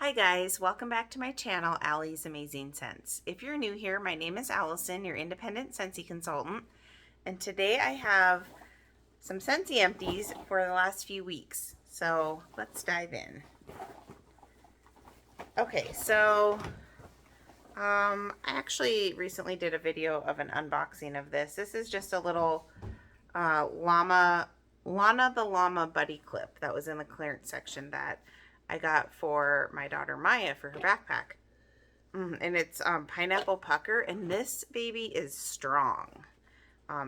Hi guys, welcome back to my channel, Allie's Amazing Scents. If you're new here, my name is Allison, your independent Scentsy consultant, and today I have some Scentsy Empties for the last few weeks. So let's dive in. Okay, so I actually recently did a video of an unboxing of this. This is just a little Llama Lana Buddy Clip that was in the clearance section that I got for my daughter Maya for her backpack. And it's pineapple pucker, and this baby is strong.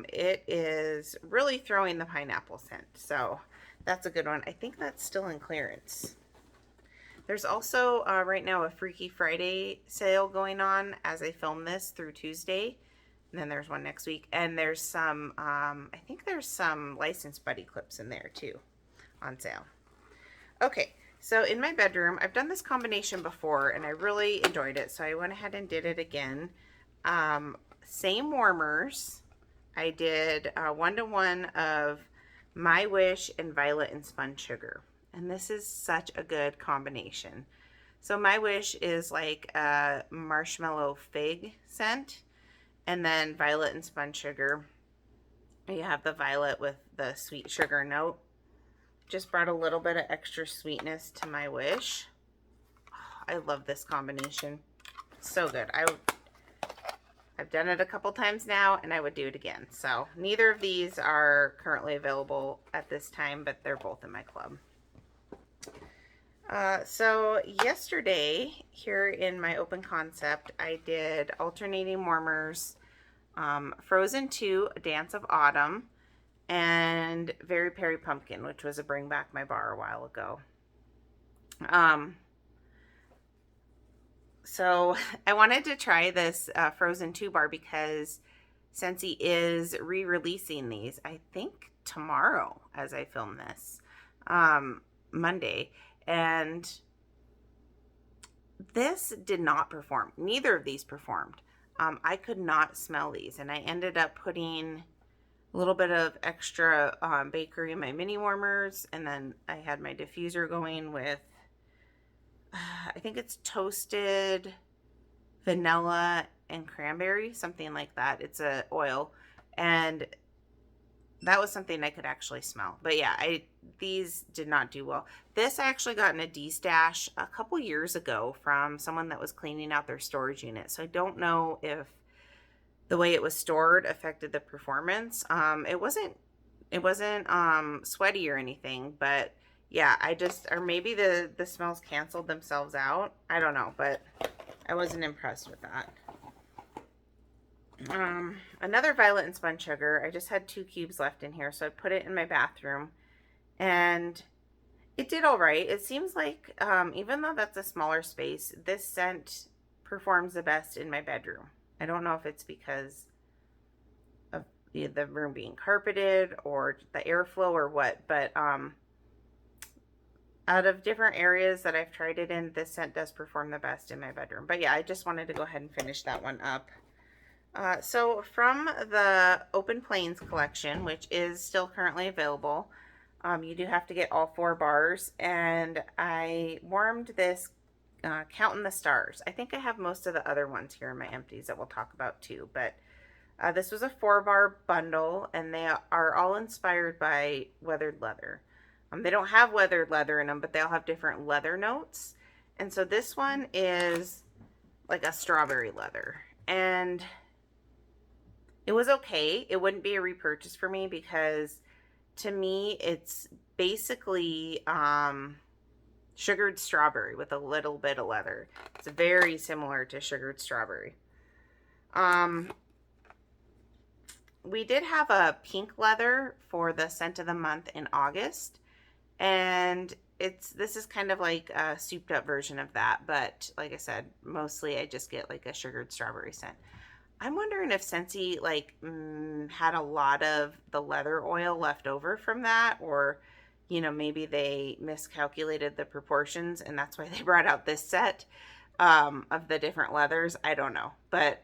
It is really throwing the pineapple scent, so that's a good one. I think that's still in clearance. There's also right now a Freaky Friday sale going on as I film this through Tuesday, and then there's one next week, and there's some I think there's some licensed buddy clips in there too on sale. Okay, so in my bedroom, I've done this combination before and I really enjoyed it, so I went ahead and did it again. Same warmers. I did 1-to-1 of My Wish and Violet and Spun Sugar, and this is such a good combination. So My Wish is like a marshmallow fig scent, and then Violet and Spun Sugar, you have the violet with the sweet sugar note. Just brought a little bit of extra sweetness to My Wish. Oh, I love this combination. So good. I've done it a couple times now, and I would do it again. So neither of these are currently available at this time, but they're both in my club. So yesterday, here in my open concept, I did alternating warmers, Frozen 2, Dance of Autumn, and Very Perry Pumpkin, which was a Bring Back My Bar a while ago. So I wanted to try this Frozen 2 bar because Scentsy is re-releasing these, I think tomorrow as I film this, Monday, and this did not perform. Neither of these performed. I could not smell these, and I ended up putting a little bit of extra bakery in my mini warmers, and then I had my diffuser going with I think it's toasted vanilla and cranberry, something like that. It's a oil, and that was something I could actually smell. But yeah, these did not do well. This I actually got in a D-stash a couple years ago from someone that was cleaning out their storage unit, so I don't know if the way it was stored affected the performance. It wasn't sweaty or anything, but yeah, or maybe the smells canceled themselves out. I don't know, but I wasn't impressed with that. Another Violet and Spun Sugar. I just had 2 cubes left in here, so I put it in my bathroom, and it did all right. It seems like, even though that's a smaller space, this scent performs the best in my bedroom. I don't know if it's because of the room being carpeted or the airflow or what, but out of different areas that I've tried it in, this scent does perform the best in my bedroom. But yeah, I just wanted to go ahead and finish that one up. So from the Open Plains collection, which is still currently available, you do have to get all 4 bars, and I warmed this Counting the Stars. I think I have most of the other ones here in my empties that we'll talk about too, but this was a 4-bar bundle, and they are all inspired by weathered leather. They don't have weathered leather in them, but they all have different leather notes. And so this one is like a strawberry leather, and it was okay. It wouldn't be a repurchase for me because to me it's basically sugared strawberry with a little bit of leather. It's very similar to sugared strawberry. We did have a pink leather for the scent of the month in August, and this is kind of like a souped up version of that, but like I said, mostly I just get like a sugared strawberry scent. I'm wondering if Scentsy had a lot of the leather oil left over from that, or maybe they miscalculated the proportions and that's why they brought out this set of the different leathers. I don't know, but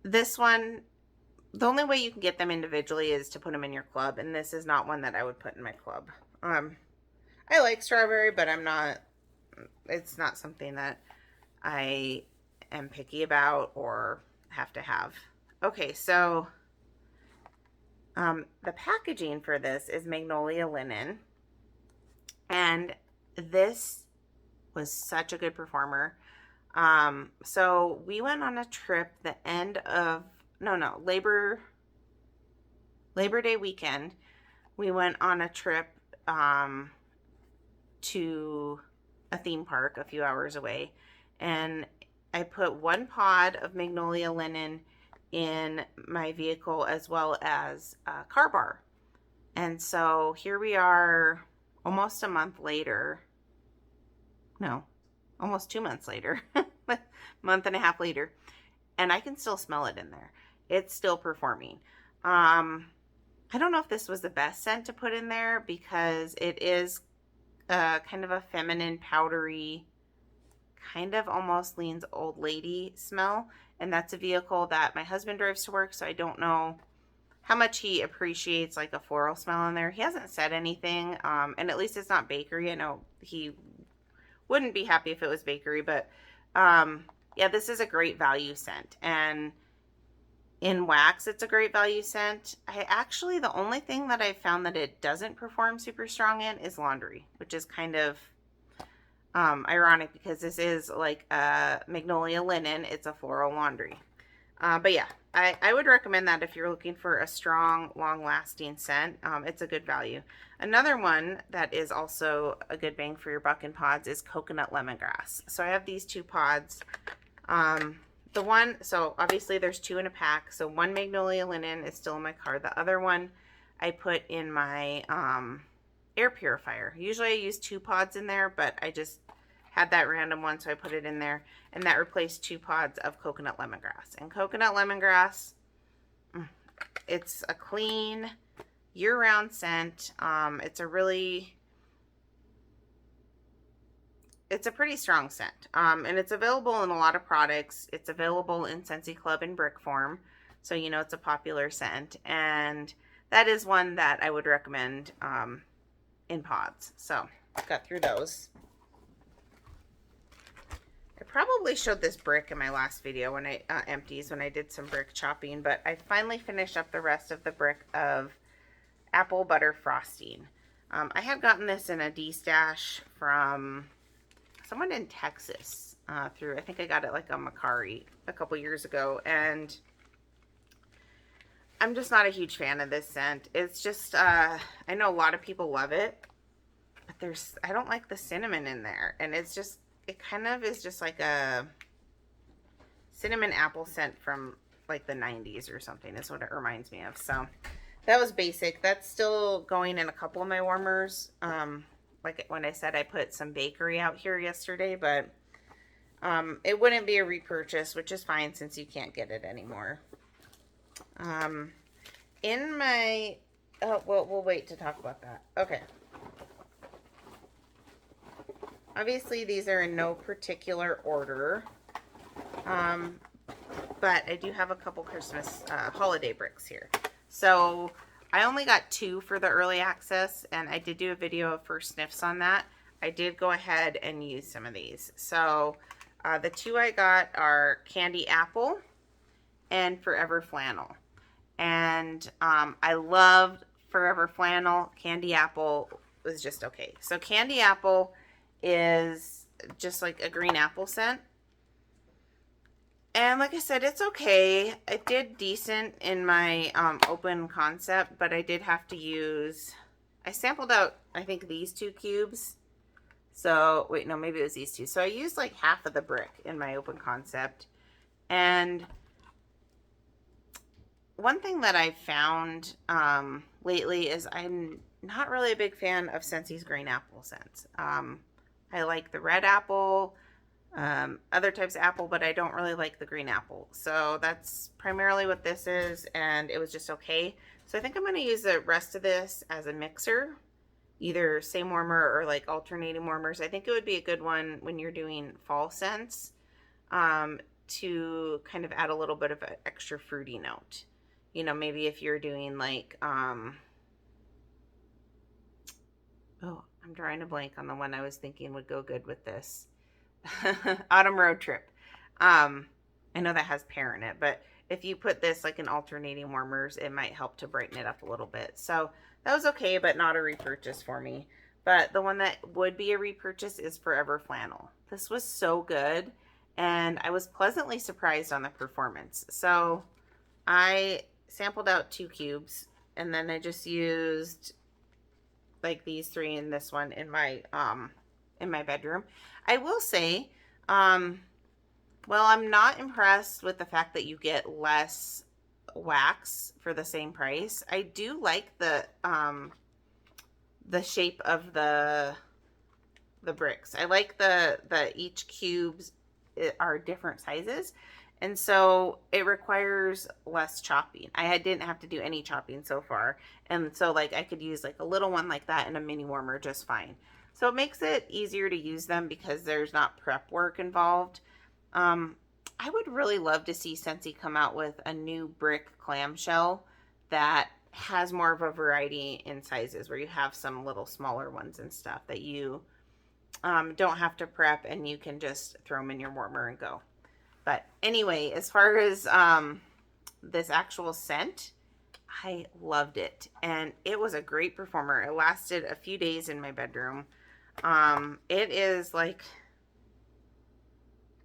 this one, the only way you can get them individually is to put them in your club, and this is not one that I would put in my club. I like strawberry, but I'm not it's not something that I am picky about or have to have. Okay, so the packaging for this is Magnolia Linen, and this was such a good performer. So we went on a trip the end of Labor Day weekend. We went on a trip to a theme park a few hours away, and I put one pod of Magnolia Linen in my vehicle as well as a car bar. And so here we are almost a month later. No, almost 2 months later. Month and a half later. And I can still smell it in there. It's still performing. I don't know if this was the best scent to put in there because it is kind of a feminine, powdery, kind of almost leans old lady smell. And that's a vehicle that my husband drives to work, so I don't know how much he appreciates like a floral smell in there. He hasn't said anything, and at least it's not bakery. I know he wouldn't be happy if it was bakery, but yeah, this is a great value scent. And in wax, it's a great value scent. The only thing that I found that it doesn't perform super strong in is laundry, which is kind of ironic because this is like a Magnolia Linen. It's a floral laundry. But yeah, I would recommend that if you're looking for a strong, long-lasting scent. It's a good value. Another one that is also a good bang for your buck in pods is coconut lemongrass. So I have these two pods. So obviously there's two in a pack. So one Magnolia Linen is still in my car. The other one I put in my air purifier. Usually I use 2 pods in there, but I just had that random one, so I put it in there, and that replaced 2 pods of coconut lemongrass. And coconut lemongrass, it's a clean, year-round scent. It's a pretty strong scent, and it's available in a lot of products. It's available in Scentsy Club in brick form, so you know it's a popular scent, and that is one that I would recommend in pods. So got through those. I probably showed this brick in my last video when I empties, when I did some brick chopping, but I finally finished up the rest of the brick of apple butter frosting. I had gotten this in a D-stash from someone in Texas I think I got it like on Macari a couple years ago, and I'm just not a huge fan of this scent. It's just, I know a lot of people love it, but I don't like the cinnamon in there, and it kind of is just like a cinnamon apple scent from like the 90s or something is what it reminds me of. So that was basic. That's still going in a couple of my warmers. Like when I said, I put some bakery out here yesterday, but it wouldn't be a repurchase, which is fine since you can't get it anymore. We'll wait to talk about that. Okay. Obviously, these are in no particular order, but I do have a couple Christmas holiday bricks here. So I only got 2 for the early access, and I did do a video of first sniffs on that. I did go ahead and use some of these. So the 2 I got are Candy Apple and Forever Flannel. And I loved Forever Flannel. Candy Apple was just okay. So Candy Apple is just like a green apple scent, and like I said, it's okay. It did decent in my open concept, but I did have to use, I sampled out I think these 2 cubes. So wait, no, maybe it was these 2. So I used like half of the brick in my open concept. And one thing that I found lately is I'm not really a big fan of Scentsy's green apple scents. I like the red apple, other types of apple, but I don't really like the green apple. So that's primarily what this is, and it was just okay. So I think I'm going to use the rest of this as a mixer, either same warmer or like alternating warmers. I think it would be a good one when you're doing fall scents to kind of add a little bit of an extra fruity note. You know, maybe if you're doing like, I'm I'm drawing a blank on the one I was thinking would go good with this. Autumn Road Trip. I know that has pear in it, but if you put this like in alternating warmers, it might help to brighten it up a little bit. So that was okay, but not a repurchase for me. But the one that would be a repurchase is Forever Flannel. This was so good, and I was pleasantly surprised on the performance. So I sampled out 2 cubes, and then I just used like these 3 and this one in my bedroom. I will say, well, I'm not impressed with the fact that you get less wax for the same price. I do like the shape of the bricks. I like the each cubes are different sizes, and so it requires less chopping. I didn't have to do any chopping so far, and so like I could use like a little one like that in a mini warmer just fine. So it makes it easier to use them because there's not prep work involved. I would really love to see Scentsy come out with a new brick clamshell that has more of a variety in sizes, where you have some little smaller ones and stuff that you don't have to prep, and you can just throw them in your warmer and go. But anyway, as far as this actual scent, I loved it, and it was a great performer. It lasted a few days in my bedroom. It is like,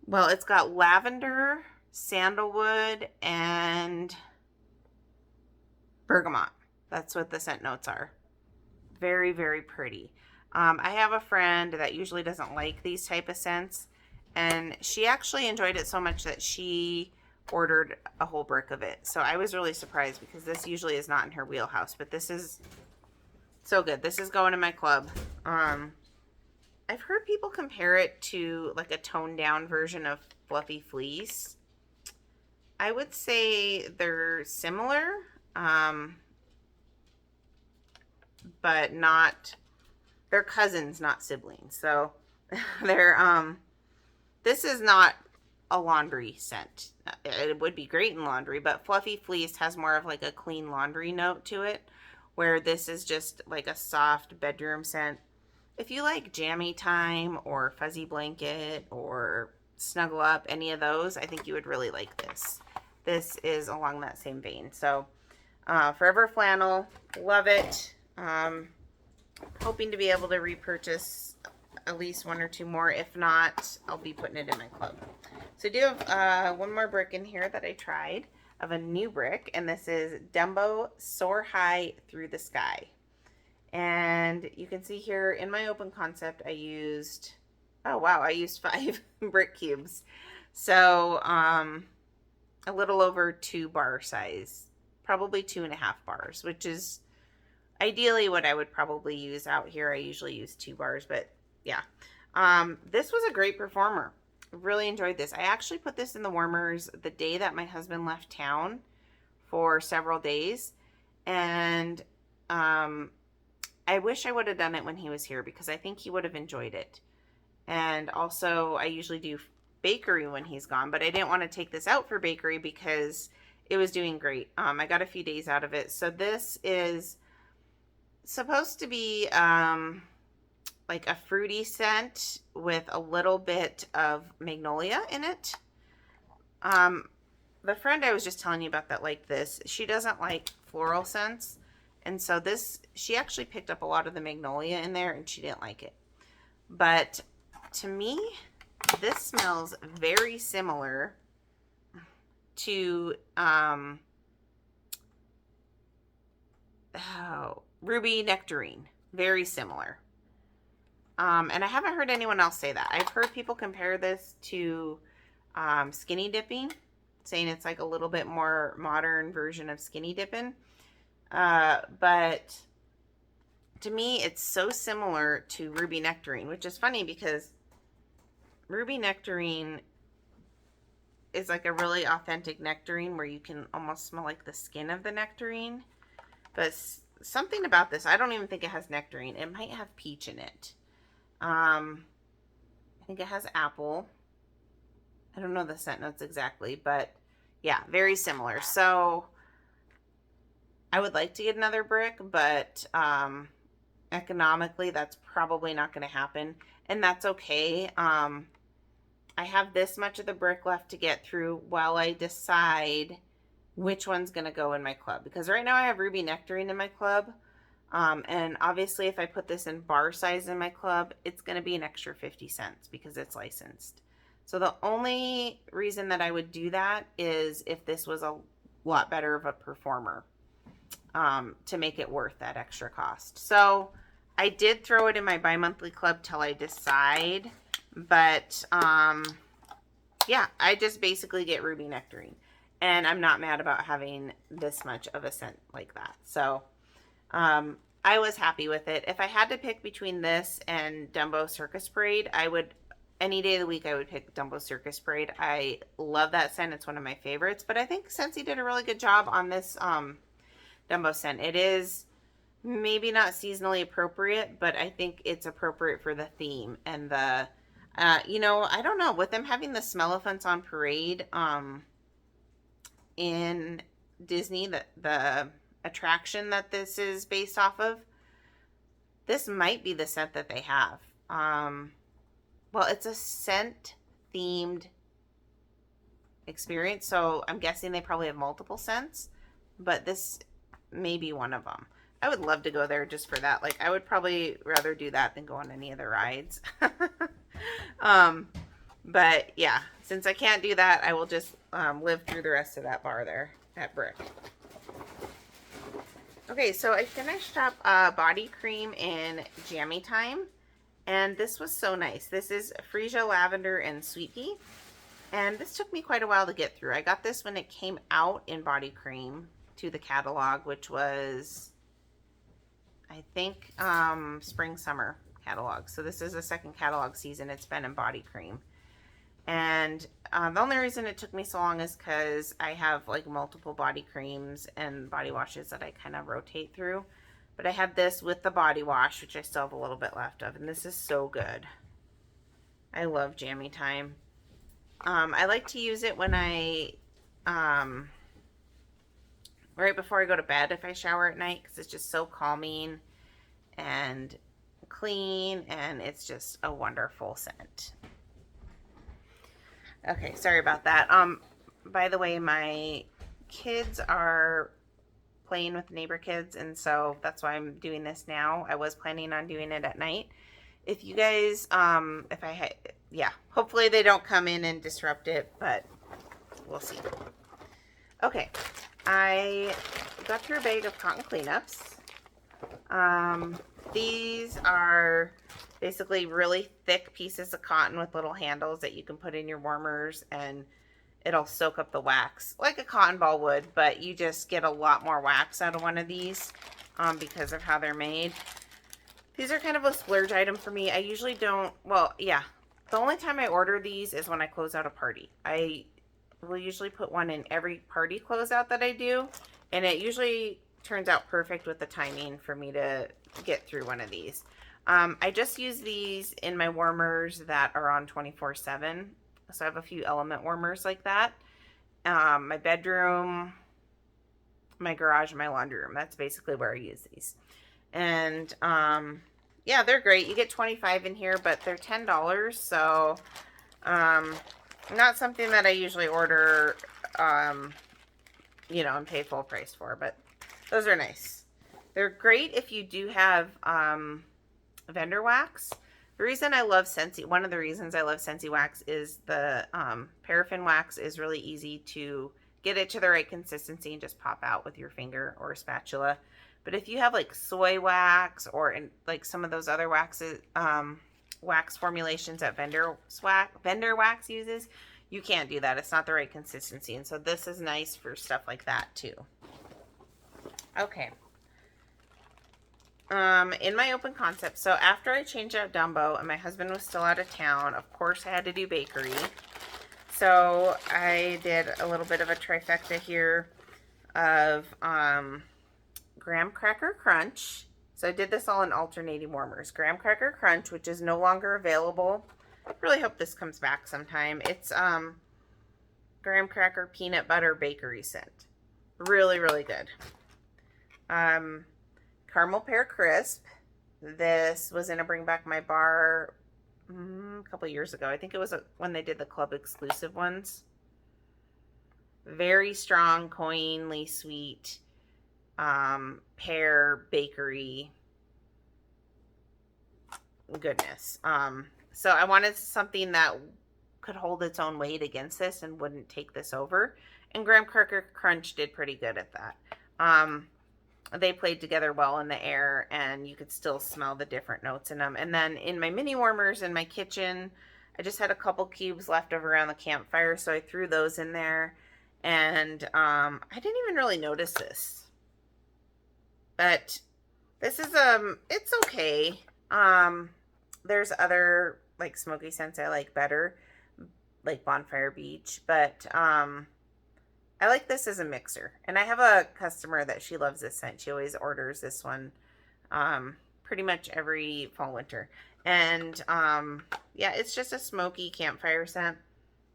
well, it's got lavender, sandalwood, and bergamot. That's what the scent notes are. Very, very pretty. I have a friend that usually doesn't like these type of scents, and she actually enjoyed it so much that she ordered a whole brick of it. So I was really surprised, because this usually is not in her wheelhouse, but this is so good. This is going in my club. I've heard people compare it to like a toned down version of Fluffy Fleece. I would say they're similar, but not, they're cousins, not siblings. So they're, this is not a laundry scent. It would be great in laundry, but Fluffy Fleece has more of like a clean laundry note to it, where this is just like a soft bedroom scent. If you like Jammy Time or Fuzzy Blanket or Snuggle Up, any of those, I think you would really like this. This is along that same vein. So Forever Flannel, love it. Hoping to be able to repurchase at least 1 or 2 more. If not, I'll be putting it in my club. So I do have one more brick in here that I tried, of a new brick, and this is Dumbo Soar High Through the Sky. And you can see here in my open concept, I used, oh wow, I used 5 brick cubes. So a little over 2 bar size, probably 2.5 bars, which is ideally what I would probably use out here. I usually use 2 bars, but yeah. This was a great performer. Really enjoyed this. I actually put this in the warmers the day that my husband left town for several days, and I wish I would have done it when he was here, because I think he would have enjoyed it. And also, I usually do bakery when he's gone, but I didn't want to take this out for bakery because it was doing great. I got a few days out of it. So this is supposed to be like a fruity scent with a little bit of magnolia in it. The friend I was just telling you about that liked this, she doesn't like floral scents. And so this, she actually picked up a lot of the magnolia in there, and she didn't like it. But to me, this smells very similar to Ruby Nectarine. Very similar. And I haven't heard anyone else say that. I've heard people compare this to skinny dipping, saying it's like a little bit more modern version of skinny dipping. But to me, it's so similar to Ruby Nectarine, which is funny because Ruby Nectarine is like a really authentic nectarine where you can almost smell like the skin of the nectarine. But something about this, I don't even think it has nectarine. It might have peach in it. I think it has apple. I don't know the scent notes exactly, but yeah, very similar. So I would like to get another brick, but economically, that's probably not going to happen, and that's okay. I have this much of the brick left to get through while I decide which one's going to go in my club, because right now I have Ruby Nectarine in my club. And obviously if I put this in bar size in my club, it's going to be an extra 50 cents because it's licensed. So the only reason that I would do that is if this was a lot better of a performer, to make it worth that extra cost. So I did throw it in my bi-monthly club till I decide, but yeah, I just basically get Ruby Nectarine, and I'm not mad about having this much of a scent like that. So I was happy with it. If I had to pick between this and Dumbo Circus Parade, I would, any day of the week, I would pick Dumbo Circus Parade. I love that scent. It's one of my favorites, but I think Scentsy did a really good job on this Dumbo scent. It is maybe not seasonally appropriate, but I think it's appropriate for the theme and the, you know, I don't know, with them having the Smellophants on parade in Disney, the attraction that this is based off of, this might be the scent that they have. Well, it's a scent themed experience, so I'm guessing they probably have multiple scents, but this may be one of them. I would love to go there just for that. Like, I would probably rather do that than go on any of the rides. But yeah, since I can't do that, I will just live through the rest of that bar there at Brick. Okay, so I finished up body cream in Jammy Time, and this was so nice. This is Freesia Lavender and Sweet Pea, and this took me quite a while to get through. I got this when it came out in body cream to the catalog, which was, I think, spring summer catalog. So this is the second catalog season it's been in body cream. And the only reason it took me so long is because I have like multiple body creams and body washes that I kind of rotate through. But I had this with the body wash, which I still have a little bit left of, and this is so good. I love Jammy Time. I like to use it when I right before I go to bed if I shower at night, because it's just so calming and clean, and it's just a wonderful scent. Okay, sorry about that. By the way, my kids are playing with neighbor kids, and so that's why I'm doing this now. I was planning on doing it at night. If you guys, if I had, yeah, hopefully they don't come in and disrupt it, but we'll see. Okay, I got through a bag of cotton cleanups. These are basically really thick pieces of cotton with little handles that you can put in your warmers, and it'll soak up the wax like a cotton ball would, but you just get a lot more wax out of one of these because of how they're made. These are kind of a splurge item for me. I usually don't, well, yeah, the only time I order these is when I close out a party. I will usually put one in every party closeout that I do, and it usually turns out perfect with the timing for me to get through one of these. I just use these in my warmers that are on 24/7. So I have a few element warmers like that. My bedroom, my garage, and my laundry room. That's basically where I use these. And yeah, they're great. You get 25 in here, but they're $10. So not something that I usually order, you know, and pay full price for, but those are nice. They're great if you do have vendor wax. The reason I love Scentsy, one of the reasons I love Scentsy wax is the paraffin wax is really easy to get it to the right consistency and just pop out with your finger or a spatula. But if you have like soy wax or like some of those other waxes, wax formulations that vendor wax uses, you can't do that. It's not the right consistency. And so this is nice for stuff like that too. Okay. In my open concept, so after I changed out Dumbo and my husband was still out of town, of course I had to do bakery. So I did a little bit of a trifecta here of Graham Cracker Crunch. So I did this all in alternating warmers. Graham Cracker Crunch, which is no longer available. I really hope this comes back sometime. It's Graham Cracker Peanut Butter Bakery Scent. Really, really good. Caramel Pear Crisp. This was in a Bring Back My Bar a couple years ago. I think it was when they did the club exclusive ones. Very strong, coinly sweet, pear bakery goodness. So I wanted something that could hold its own weight against this and wouldn't take this over. And Graham Cracker Crunch did pretty good at that. They played together well in the air, and you could still smell the different notes in them. And then in my mini warmers in my kitchen, I just had a couple cubes left over around the campfire, so I threw those in there. And I didn't even really notice this, but this is it's okay. There's other like smoky scents I like better, like Bonfire Beach, but I like this as a mixer. And I have a customer that she loves this scent. She always orders this one pretty much every fall winter. And yeah, it's just a smoky campfire scent.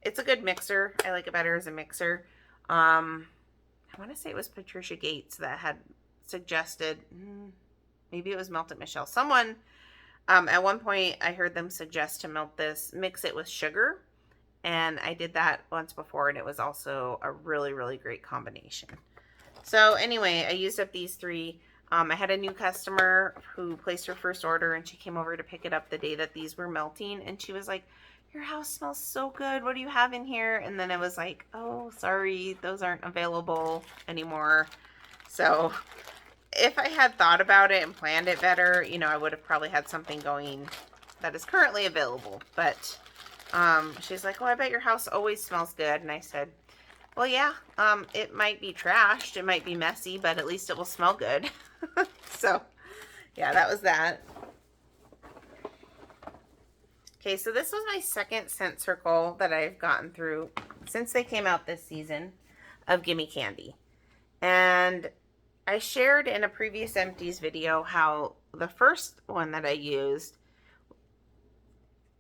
It's a good mixer. I like it better as a mixer. I want to say it was Patricia Gates that had suggested, maybe it was Melted Michelle. Someone, at one point I heard them suggest to mix it with sugar. And I did that once before, and it was also a really, really great combination. So anyway, I used up these three. I had a new customer who placed her first order, and she came over to pick it up the day that these were melting. And she was like, "Your house smells so good. What do you have in here?" And then I was like, "Oh, sorry, those aren't available anymore." So if I had thought about it and planned it better, you know, I would have probably had something going that is currently available. But she's like, "Oh, I bet your house always smells good." And I said, "Well, yeah, it might be trashed, it might be messy, but at least it will smell good." So yeah, that was that. Okay, so this was my second scent circle that I've gotten through since they came out this season of Gimme Candy. And I shared in a previous Empties video how the first one that I used,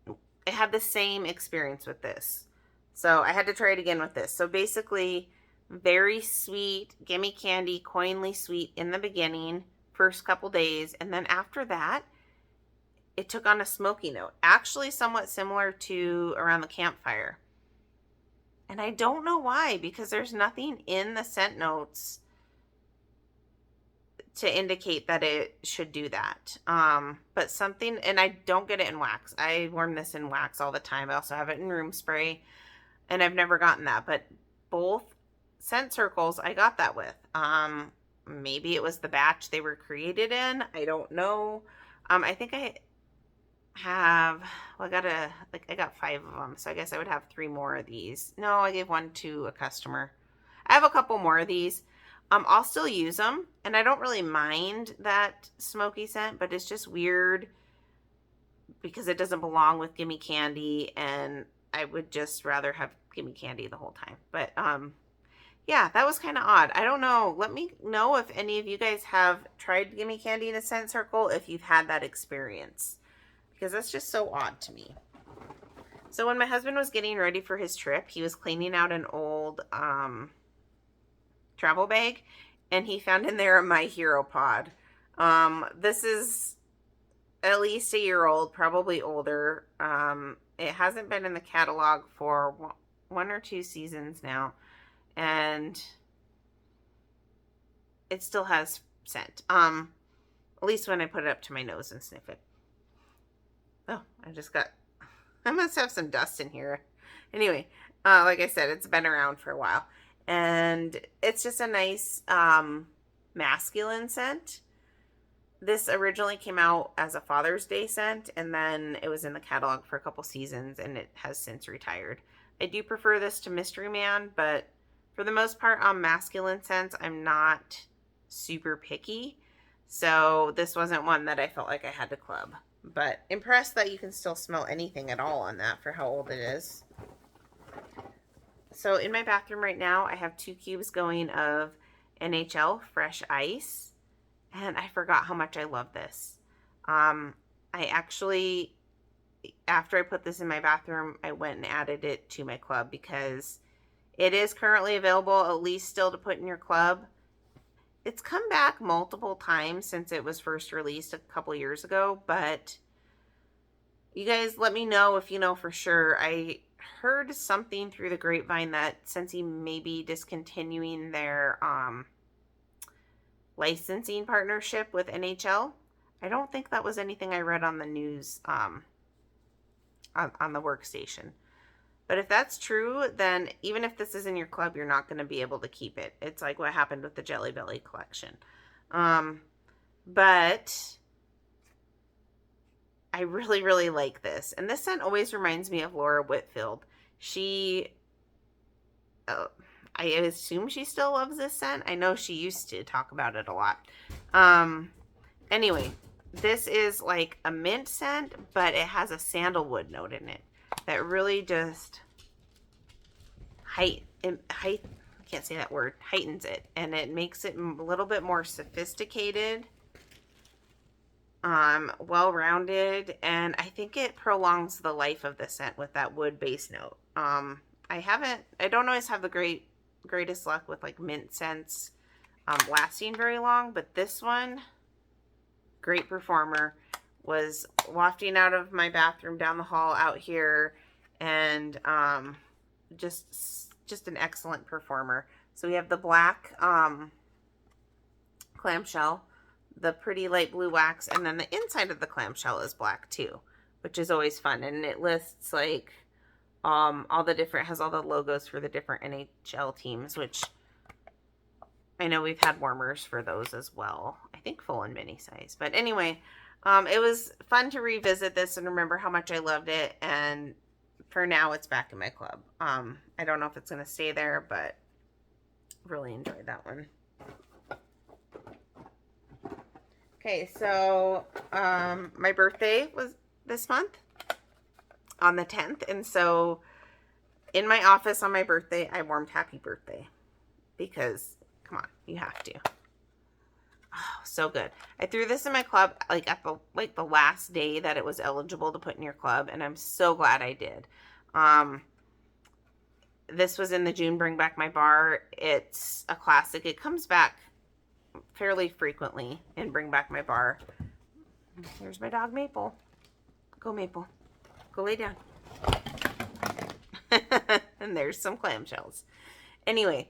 it had the same experience with this. So I had to try it again with this. So basically, very sweet, Gimme Candy, coinly sweet in the beginning, first couple days. And then after that, it took on a smoky note. Actually somewhat similar to Around the Campfire. And I don't know why, because there's nothing in the scent notes to indicate that it should do that. But something, and I don't get it in wax. I warm this in wax all the time. I also have it in room spray, and I've never gotten that. But both scent circles I got that with. Maybe it was the batch they were created in. I don't know. I think I have, well, I got 5 of them. So I guess I would have 3 more of these. No, I gave 1 to a customer. I have a couple more of these. I'll still use them, and I don't really mind that smoky scent, but it's just weird because it doesn't belong with Gimme Candy, and I would just rather have Gimme Candy the whole time. But yeah, that was kind of odd. I don't know. Let me know if any of you guys have tried Gimme Candy in a scent circle, if you've had that experience, because that's just so odd to me. So when my husband was getting ready for his trip, he was cleaning out an old travel bag, and he found in there a My Hero pod. This is at least a year old, probably older. It hasn't been in the catalog for 1 or 2 seasons now, and it still has scent. At least when I put it up to my nose and sniff it. Oh, I must have some dust in here. Anyway, like I said, it's been around for a while. And it's just a nice masculine scent. This originally came out as a Father's Day scent, and then it was in the catalog for a couple seasons, and it has since retired. I do prefer this to Mystery Man, but for the most part on masculine scents, I'm not super picky. So this wasn't one that I felt like I had to club. But impressed that you can still smell anything at all on that for how old it is. So in my bathroom right now, I have 2 cubes going of NHL Fresh Ice. And I forgot how much I love this. I actually, after I put this in my bathroom, I went and added it to my club because it is currently available, at least still to put in your club. It's come back multiple times since it was first released a couple years ago, but you guys let me know if you know for sure. I heard something through the grapevine that Scentsy may be discontinuing their licensing partnership with NHL. I don't think that was anything I read on the news on the workstation. But if that's true, then even if this is in your club, you're not going to be able to keep it. It's like what happened with the Jelly Belly collection. But I really, really like this. And this scent always reminds me of Laura Whitfield. She, I assume she still loves this scent. I know she used to talk about it a lot. Anyway, this is like a mint scent, but it has a sandalwood note in it that really just can't say that word, heightens it, and it makes it a little bit more sophisticated, well-rounded, and I think it prolongs the life of the scent with that wood base note. I don't always have the greatest luck with like mint scents lasting very long, but this one, great performer. Was wafting out of my bathroom down the hall out here, and just an excellent performer. So we have the black clamshell, the pretty light blue wax, and then the inside of the clamshell is black too, which is always fun. And it lists like all the different, has all the logos for the different NHL teams, which I know we've had warmers for those as well. I think full and mini size. But anyway, it was fun to revisit this and remember how much I loved it, and for now it's back in my club. I don't know if it's going to stay there, but really enjoyed that one. Okay, so my birthday was this month on the 10th, and so in my office on my birthday, I warmed happy birthday because, come on, you have to. Oh, so good. I threw this in my club like at the last day that it was eligible to put in your club, and I'm so glad I did. This was in the June Bring Back My Bar. It's a classic. It comes back fairly frequently in Bring Back My Bar. Here's my dog Maple. Go Maple. Go lay down. And there's some clamshells. Anyway,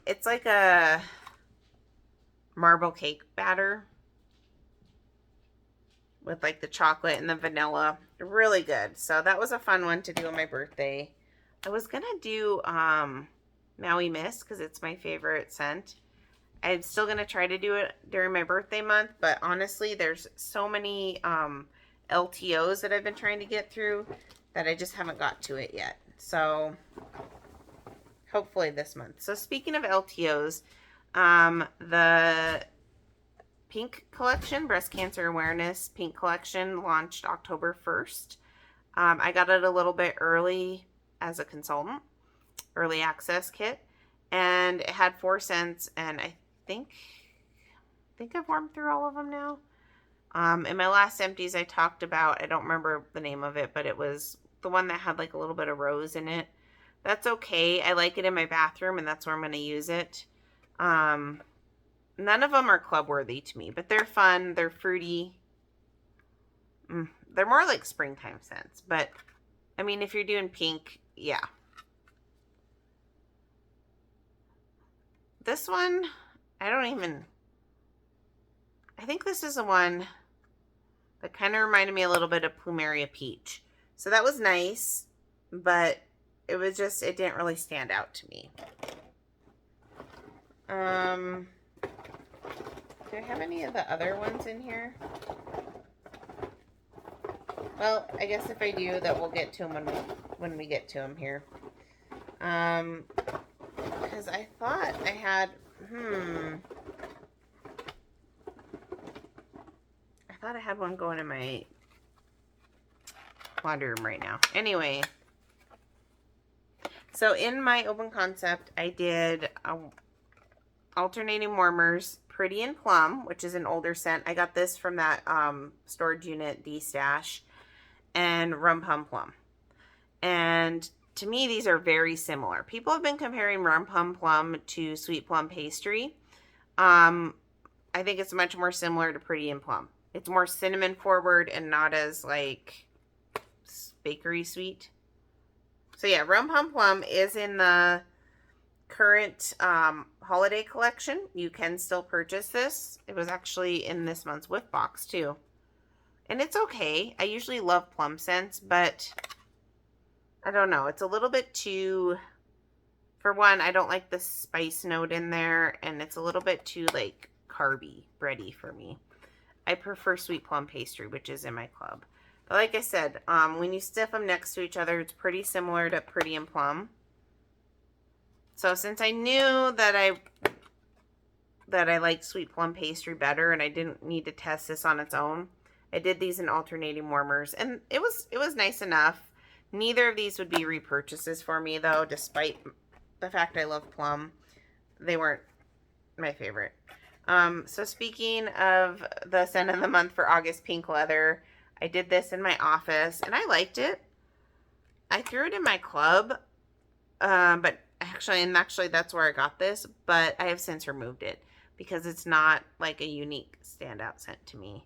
it's like a marble cake batter with like the chocolate and the vanilla. Really good. So that was a fun one to do on my birthday. I was gonna do Maui Mist because it's my favorite scent. I'm still gonna try to do it during my birthday month, but honestly there's so many LTOs that I've been trying to get through that I just haven't got to it yet. So hopefully this month. So speaking of LTOs, the pink collection, breast cancer awareness pink collection, launched October 1st. I got it a little bit early as a consultant, early access kit, and it had 4 scents, and I think I've warmed through all of them now. In my last empties I talked about, I don't remember the name of it, but it was the one that had like a little bit of rose in it. That's okay. I like it in my bathroom, and that's where I'm going to use it. None of them are club worthy to me, but they're fun. They're fruity. They're more like springtime scents, but I mean, if you're doing pink, yeah. This one, I think this is the one that kind of reminded me a little bit of Plumeria Peach. So that was nice, but it didn't really stand out to me. Do I have any of the other ones in here? Well, I guess if I do, that we'll get to them when we get to them here. Because I thought I had, I thought I had one going in my laundry room right now. Anyway, so in my open concept, I did alternating warmers, Pretty and Plum, which is an older scent. I got this from that storage unit D-Stash, and Rum Pum Plum. And to me, these are very similar. People have been comparing Rum Pum Plum to Sweet Plum Pastry. I think it's much more similar to Pretty and Plum. It's more cinnamon forward and not as like bakery sweet. So yeah, Rum Pum Plum is in the current holiday collection. You can still purchase this. It was actually in this month's whiff box too. And it's okay. I usually love plum scents, but I don't know. It's a little bit too, for one, I don't like the spice note in there, and it's a little bit too like carby, bready for me. I prefer sweet plum pastry, which is in my club. But like I said, when you stiff them next to each other, it's pretty similar to Pretty and Plum. So since I knew that I liked sweet plum pastry better and I didn't need to test this on its own, I did these in alternating warmers, and it was nice enough. Neither of these would be repurchases for me though, despite the fact I love plum. They weren't my favorite. So speaking of the scent of the month for August, Pink Leather, I did this in my office and I liked it. I threw it in my club, but actually that's where I got this, but I have since removed it because it's not like a unique standout scent to me.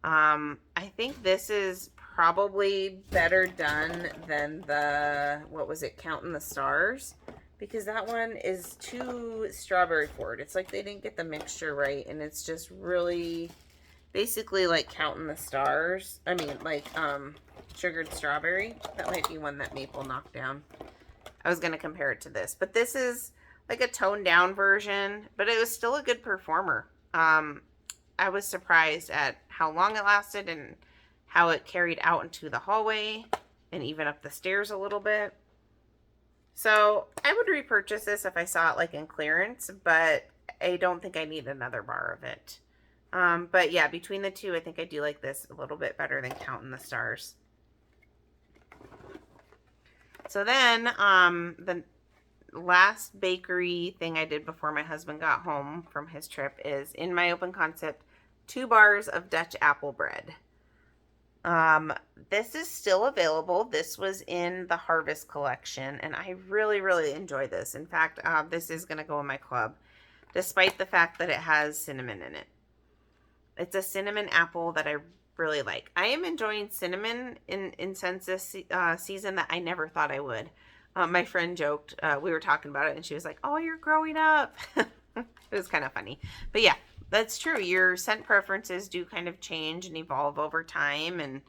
I think this is probably better done than the, what was it, Counting the Stars, because that one is too strawberry forward. It's like they didn't get the mixture right, and it's just really basically like Counting the Stars. I mean, like sugared strawberry. That might be one that Maple knocked down. I was going to compare it to this, but this is like a toned down version, but it was still a good performer. I was surprised at how long it lasted and how it carried out into the hallway and even up the stairs a little bit. So I would repurchase this if I saw it like in clearance, but I don't think I need another bar of it. But yeah, between the two, I think I do like this a little bit better than Counting the Stars. So then, the last bakery thing I did before my husband got home from his trip is, in my open concept, 2 bars of Dutch apple bread. This is still available. This was in the Harvest collection, and I really, really enjoy this. In fact, this is going to go in my club, despite the fact that it has cinnamon in it. It's a cinnamon apple that I really like. I am enjoying cinnamon in scents this season that I never thought I would. My friend joked, we were talking about it, and she was like, "Oh, you're growing up." It was kind of funny. But yeah, that's true. Your scent preferences do kind of change and evolve over time. And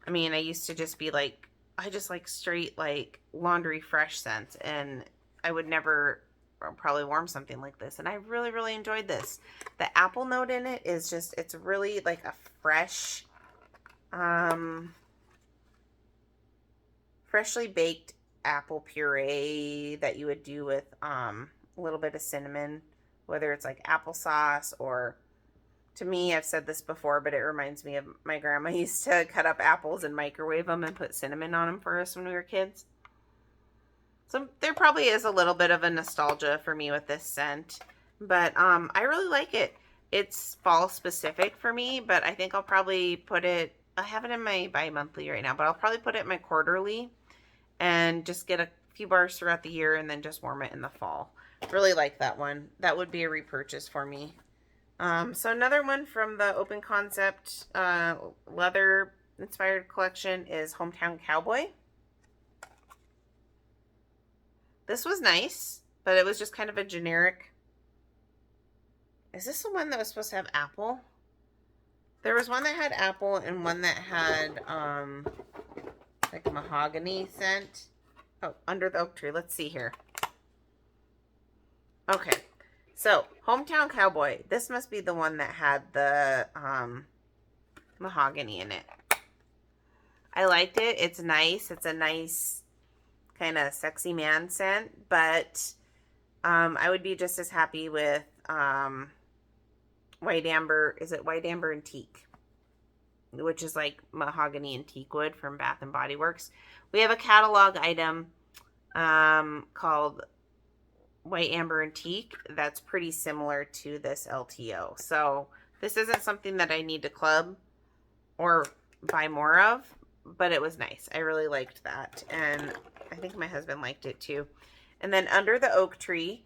I mean, I used to just be like, I just like straight like laundry fresh scents, and I would never probably warm something like this. And I really, really enjoyed this. The apple note in it is just, it's really like a fresh, freshly baked apple puree that you would do with a little bit of cinnamon, whether it's like applesauce or, to me, I've said this before, but it reminds me of my grandma used to cut up apples and microwave them and put cinnamon on them for us when we were kids. So there probably is a little bit of a nostalgia for me with this scent, but I really like it. It's fall specific for me, but I think I'll probably put it, I have it in my bi-monthly right now, but I'll probably put it in my quarterly and just get a few bars throughout the year and then just warm it in the fall. Really like that one. That would be a repurchase for me. So another one from the Open Concept leather inspired collection is Hometown Cowboy. This was nice, but it was just kind of a generic. Is this the one that was supposed to have apple? There was one that had apple and one that had like a mahogany scent. Oh, Under the Oak Tree. Let's see here. Okay. So, Hometown Cowboy. This must be the one that had the mahogany in it. I liked it. It's nice. It's a nice kind of sexy man scent, but I would be just as happy with White Amber. Is it White Amber and Teak? Which is like mahogany and teak wood from Bath and Body Works. We have a catalog item called White Amber and Teak that's pretty similar to this LTO. So this isn't something that I need to club or buy more of, but it was nice. I really liked that, and I think my husband liked it too. And then Under the Oak Tree,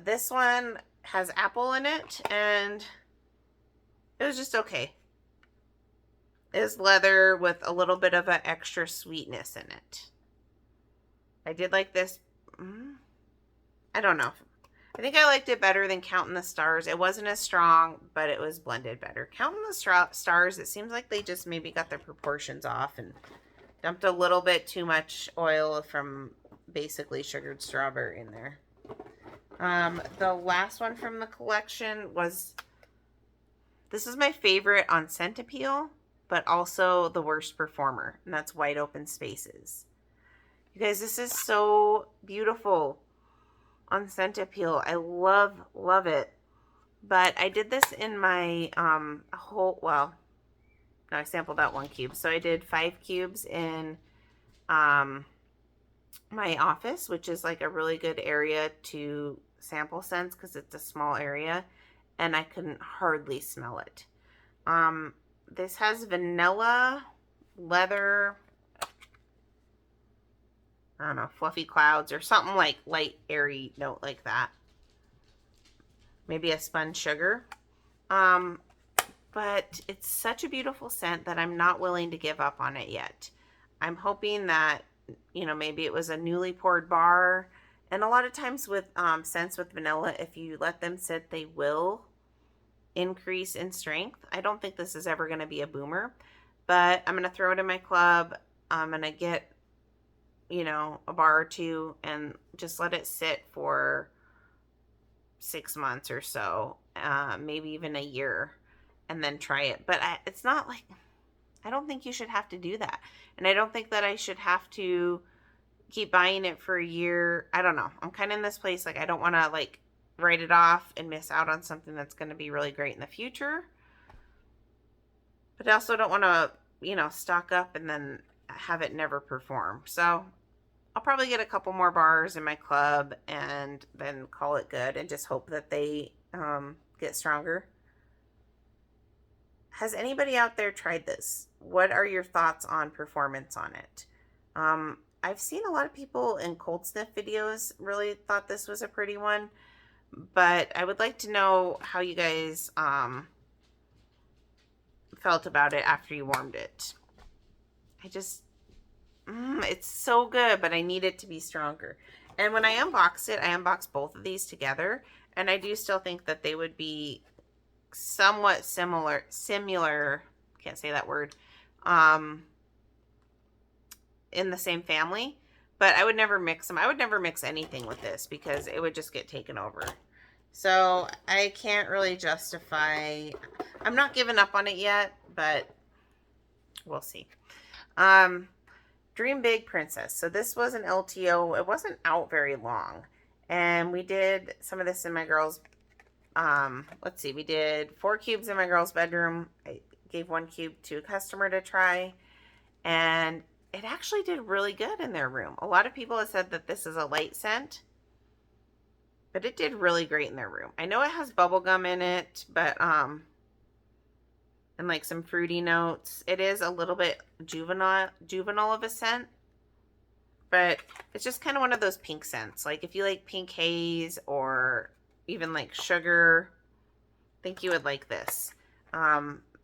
this one has apple in it, and it was just okay. It was leather with a little bit of an extra sweetness in it. I did like this. I don't know. I think I liked it better than Counting the Stars. It wasn't as strong, but it was blended better. Counting the Stars, it seems like they just maybe got their proportions off and dumped a little bit too much oil from basically sugared strawberry in there. The last one from the collection was, this is my favorite on scent appeal, but also the worst performer, and that's Wide Open Spaces. You guys, this is so beautiful on scent appeal. I love it. But I did this in my well, no, I sampled out 1 cube. So I did 5 cubes in my office, which is like a really good area to sample scents because it's a small area, and I couldn't hardly smell it. This has vanilla, leather, I don't know, fluffy clouds or something like light, airy note like that. Maybe a spun sugar. But it's such a beautiful scent that I'm not willing to give up on it yet. I'm hoping that, you know, maybe it was a newly poured bar. And a lot of times with scents with vanilla, if you let them sit, they will increase in strength. I don't think this is ever going to be a boomer, but I'm going to throw it in my club. I'm going to get, you know, a bar or 2 and just let it sit for 6 months or so, maybe even a year, and then try it. But it's not like, I don't think you should have to do that. And I don't think that I should have to keep buying it for a year. I don't know. I'm kind of in this place, like, I don't want to like write it off and miss out on something that's going to be really great in the future. But I also don't want to, you know, stock up and then have it never perform. So I'll probably get a couple more bars in my club and then call it good and just hope that they get stronger. Has anybody out there tried this? What are your thoughts on performance on it? I've seen a lot of people in cold sniff videos really thought this was a pretty one, but I would like to know how you guys felt about it after you warmed it. I just, it's so good, but I need it to be stronger. And when I unboxed it, I unboxed both of these together, and I do still think that they would be somewhat similar, can't say that word, in the same family, but I would never mix them. I would never mix anything with this because it would just get taken over. So I can't really justify, I'm not giving up on it yet, but we'll see. Dream Big Princess. So this was an LTO. It wasn't out very long. And we did some of this in my girls' let's see, we did 4 cubes in my girl's bedroom. I gave 1 cube to a customer to try, and it actually did really good in their room. A lot of people have said that this is a light scent, but it did really great in their room. I know it has bubblegum in it, but and like some fruity notes. It is a little bit juvenile of a scent, but it's just kind of one of those pink scents. Like if you like pink haze or even like sugar, I think you would like this.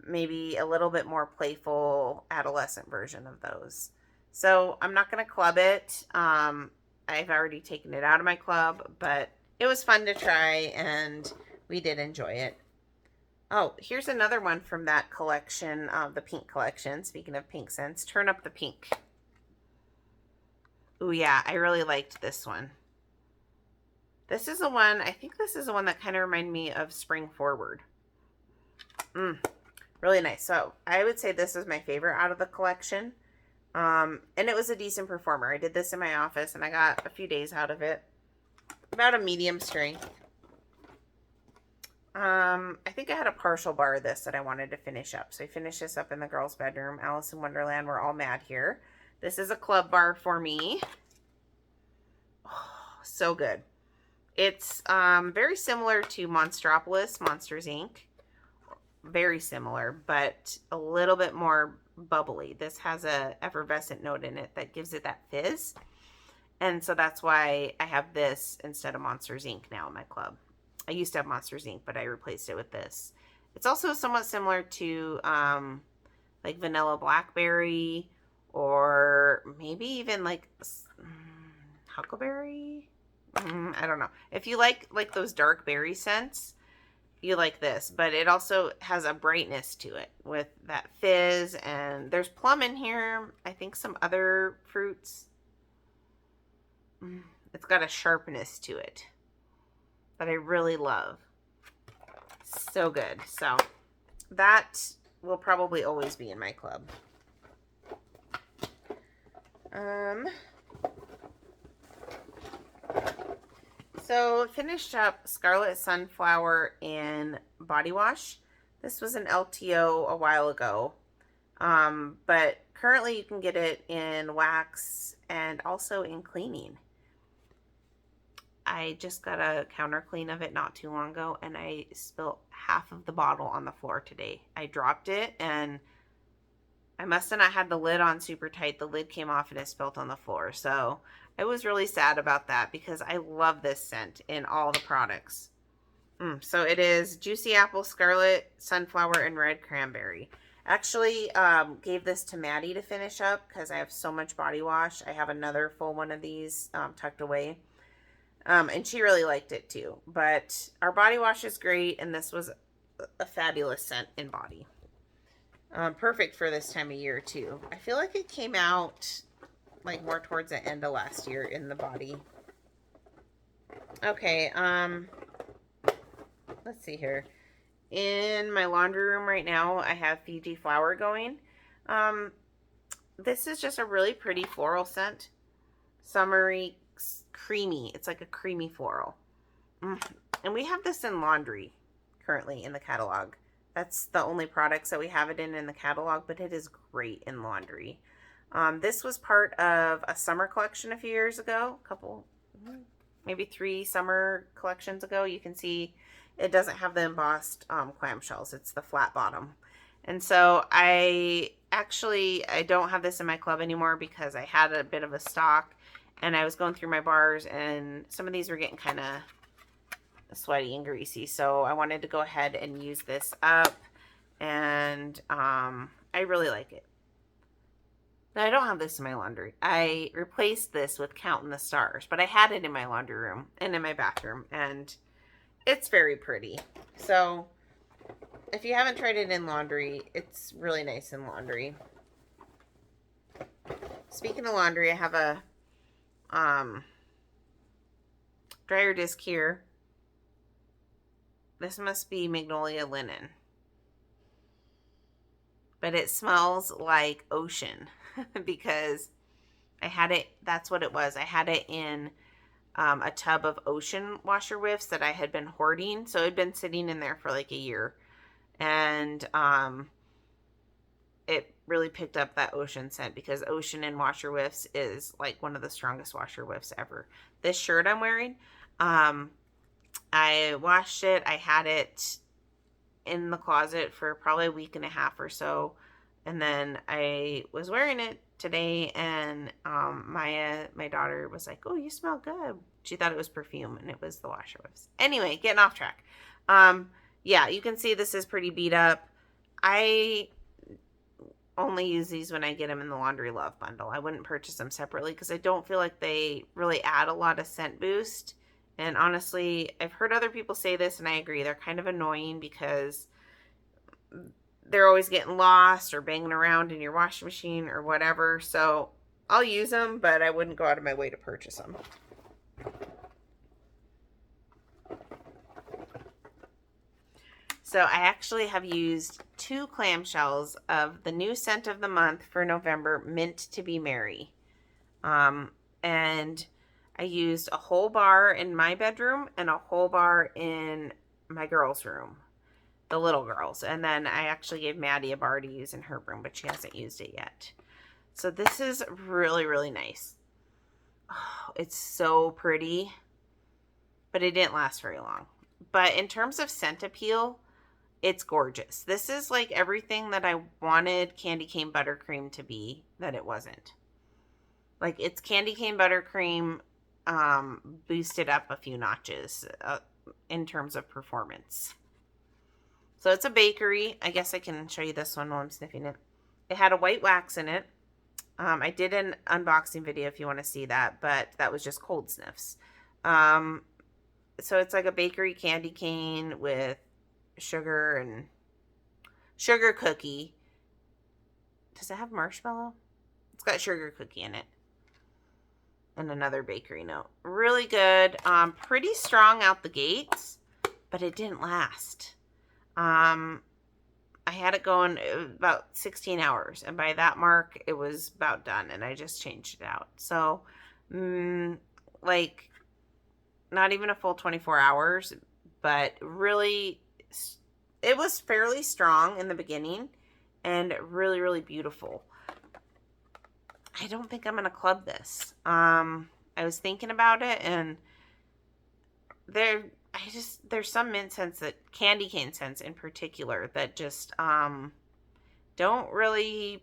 Maybe a little bit more playful adolescent version of those. So I'm not going to club it. I've already taken it out of my club, but it was fun to try and we did enjoy it. Oh, here's another one from that collection, the pink collection. Speaking of pink scents, Turn Up the Pink. Oh yeah, I really liked this one. This is the one, I think this is the one that kind of reminded me of Spring Forward. Really nice. So I would say this is my favorite out of the collection. And it was a decent performer. I did this in my office and I got a few days out of it. About a medium strength. I think I had a partial bar of this that I wanted to finish up. So I finished this up in the girls' bedroom. Alice in Wonderland, we're all mad here. This is a club bar for me. Oh, so good. It's very similar to Monstropolis, Monsters Inc. Very similar, but a little bit more bubbly. This has a effervescent note in it that gives it that fizz. And so that's why I have this instead of Monsters Inc. now in my club. I used to have Monsters Inc., but I replaced it with this. It's also somewhat similar to like vanilla blackberry, or maybe even like huckleberry. I don't know. If you like those dark berry scents, you like this, but it also has a brightness to it with that fizz, and there's plum in here. I think some other fruits. It's got a sharpness to it that I really love. So good. So that will probably always be in my club. So finished up Scarlet Sunflower in body wash. This was an LTO a while ago, but currently you can get it in wax and also in cleaning. I just got a counter clean of it not too long ago, and I spilled half of the bottle on the floor today. I dropped it, and I must have not had the lid on super tight. The lid came off and it spilled on the floor. So I was really sad about that because I love this scent in all the products. So it is Juicy Apple, Scarlet Sunflower, and Red Cranberry. Actually, gave this to Maddie to finish up because I have so much body wash. I have another full one of these tucked away. And she really liked it too. But our body wash is great, and this was a fabulous scent in body. Perfect for this time of year too. I feel like it came out like more towards the end of last year in the body. Okay, let's see here. In my laundry room right now, I have Fiji Flower going. This is just a really pretty floral scent. Summery, creamy. It's like a creamy floral. And we have this in laundry currently in the catalog. That's the only products that we have it in the catalog, but it is great in laundry. This was part of a summer collection a few years ago, maybe 3 summer collections ago. You can see it doesn't have the embossed clamshells. It's the flat bottom. And so I don't have this in my club anymore because I had a bit of a stock, and I was going through my bars, and some of these were getting kind of sweaty and greasy, so I wanted to go ahead and use this up, and I really like it. Now, I don't have this in my laundry. I replaced this with Counting the Stars, but I had it in my laundry room and in my bathroom, and it's very pretty. So if you haven't tried it in laundry, it's really nice in laundry. Speaking of laundry, I have a dryer disc here. This must be Magnolia Linen. But it smells like ocean because I had it, that's what it was. I had it in a tub of ocean washer whiffs that I had been hoarding. So it had been sitting in there for like a year. And it really picked up that ocean scent because ocean in washer whiffs is like one of the strongest washer whiffs ever. This shirt I'm wearing, I washed it. I had it in the closet for probably a week and a half or so. And then I was wearing it today, and Maya, my daughter, was like, "Oh, you smell good." She thought it was perfume, and it was the washer whiffs. Anyway, getting off track. Yeah, you can see this is pretty beat up. I only use these when I get them in the Laundry Love bundle. I wouldn't purchase them separately because I don't feel like they really add a lot of scent boost. And honestly, I've heard other people say this, and I agree. They're kind of annoying because they're always getting lost or banging around in your washing machine or whatever. So I'll use them, but I wouldn't go out of my way to purchase them. So I actually have used 2 clamshells of the new scent of the month for November, Mint to Be Merry. And I used a whole bar in my bedroom and a whole bar in my girls' room, the little girls. And then I actually gave Maddie a bar to use in her room, but she hasn't used it yet. So this is really, really nice. Oh, it's so pretty, but it didn't last very long. But in terms of scent appeal, it's gorgeous. This is like everything that I wanted Candy Cane Buttercream to be, that it wasn't. Like, it's Candy Cane Buttercream boosted up a few notches. in terms of performance. So it's a bakery. I guess I can show you this one while I'm sniffing it. It had a white wax in it. I did an unboxing video if you want to see that, but that was just cold sniffs. So it's like a bakery candy cane with sugar and sugar cookie. Does it have marshmallow? It's got sugar cookie in it. And another bakery note. Really good. Pretty strong out the gates, but it didn't last. I had it going about 16 hours, and by that mark, it was about done, and I just changed it out. So, like, not even a full 24 hours, but really, it was fairly strong in the beginning, and really, really beautiful. I don't think I'm going to club this. I was thinking about it, and there's some mint scents, that candy cane scents in particular, that just don't really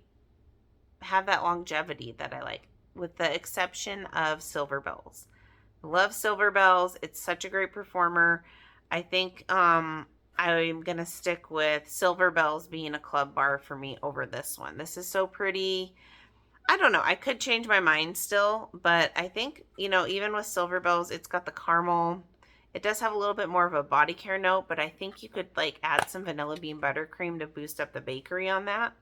have that longevity that I like, with the exception of Silver Bells. I love Silver Bells. It's such a great performer. I think I'm gonna stick with Silver Bells being a club bar for me over this one. This is so pretty. I don't know. I could change my mind still, but I think, even with Silver Bells, it's got the caramel. It does have a little bit more of a body care note, but I think you could add some vanilla bean buttercream to boost up the bakery on that,